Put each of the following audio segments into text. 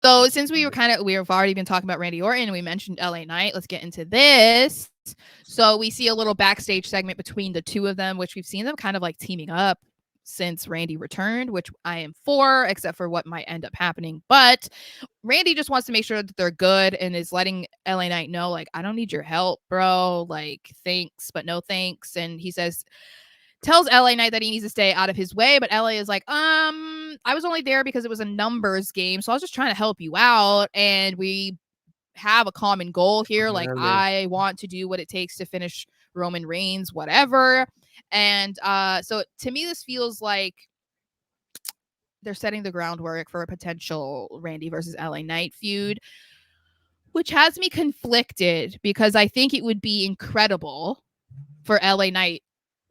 So since we've already been talking about Randy Orton and we mentioned LA Knight, let's get into this. So we see a little backstage segment between the two of them, which we've seen them kind of like teaming up since Randy returned, which I am for, except for what might end up happening. But Randy just wants to make sure that they're good and is letting LA Knight know, like, I don't need your help, bro. Like, thanks, but no thanks. And he tells LA Knight that he needs to stay out of his way, but LA is like, I was only there because it was a numbers game, so I was just trying to help you out, and we have a common goal here. Like, I want to do what it takes to finish Roman Reigns, whatever. And so to me, this feels like they're setting the groundwork for a potential Randy versus LA Knight feud, which has me conflicted because I think it would be incredible for LA Knight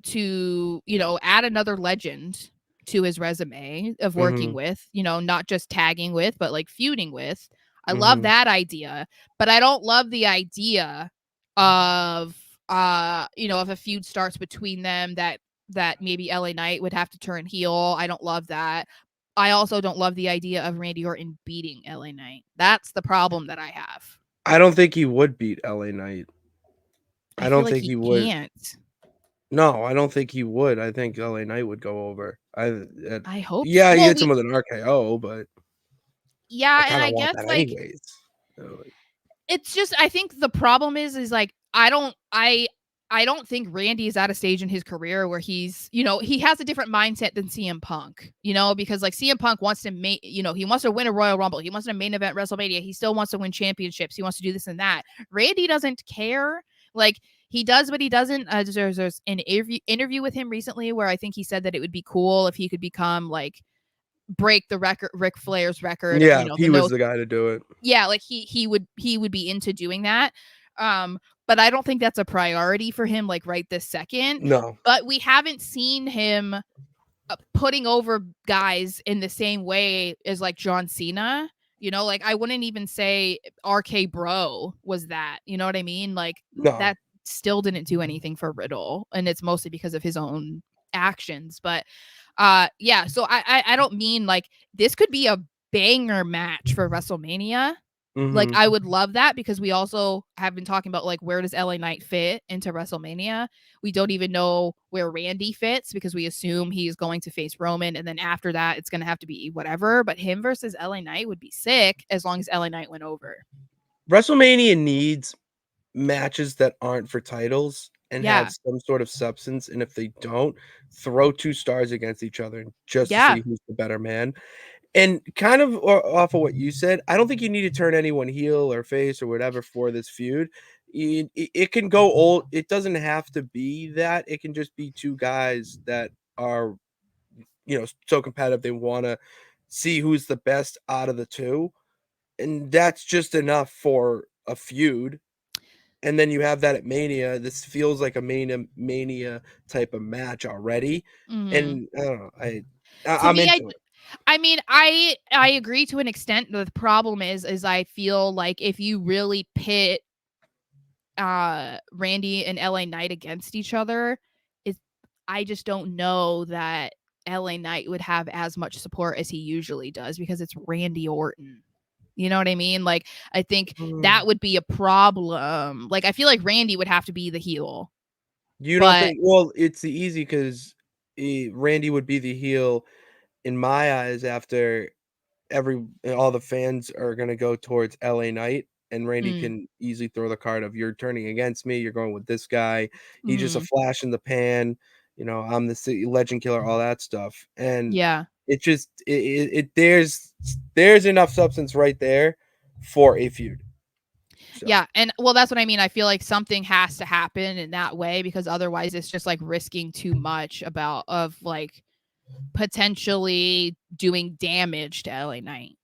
to, add another legend to his resume of working with, not just tagging with, but like feuding with. I love that idea, but I don't love the idea of if a feud starts between them that maybe LA Knight would have to turn heel. I don't love that. I also don't love the idea of Randy Orton beating LA Knight. That's the problem that I have. I don't think he would beat LA Knight. I don't think he would. Can't. No, I don't think he would. I think LA Knight would go over. I hope. Yeah, he hits him with an RKO, but yeah, and I guess like anyways. It's just, I think the problem is like I don't think Randy is at a stage in his career where he's, he has a different mindset than CM Punk, because like CM Punk wants to he wants to win a Royal Rumble. He wants to main event WrestleMania. He still wants to win championships. He wants to do this and that. Randy doesn't care. Like, he does, but he doesn't. There's an interview with him recently where I think he said that it would be cool if he could become like break the record, Ric Flair's record. Yeah, he was the guy to do it. Yeah, like he would be into doing that. But I don't think that's a priority for him, like right this second. No. But we haven't seen him putting over guys in the same way as like John Cena. Like I wouldn't even say RK Bro was that. You know what I mean? Like that still didn't do anything for Riddle, and it's mostly because of his own actions. But yeah, so I don't mean like this could be a banger match for WrestleMania. Like, I would love that because we also have been talking about like where does LA Knight fit into WrestleMania. We don't even know where Randy fits because we assume he's going to face Roman, and then after that it's going to have to be whatever. But him versus LA Knight would be sick as long as LA Knight went over. WrestleMania needs matches that aren't for titles and have some sort of substance, and if they don't, throw 2 stars against each other just to see who's the better man. And kind of off of what you said, I don't think you need to turn anyone heel or face or whatever for this feud. It can go old. It doesn't have to be that. It can just be 2 guys that are, so competitive. They want to see who's the best out of the 2. And that's just enough for a feud. And then you have that at Mania. This feels like a Mania type of match already. And I don't know. I'm into it. I mean, I agree to an extent. The problem is I feel like if you really pit Randy and LA Knight against each other, I just don't know that LA Knight would have as much support as he usually does because it's Randy Orton. You know what I mean? Like, I think that would be a problem. Like, I feel like Randy would have to be the heel. You don't think? Well, it's easy because Randy would be the heel in my eyes after all the fans are gonna go towards LA Knight, and Randy can easily throw the card of you're turning against me, you're going with this guy. He's just a flash in the pan, I'm the legend killer, all that stuff. And it just there's enough substance right there for a feud. So. Yeah, and well, that's what I mean. I feel like something has to happen in that way because otherwise it's just like risking too much of like potentially doing damage to LA Knight,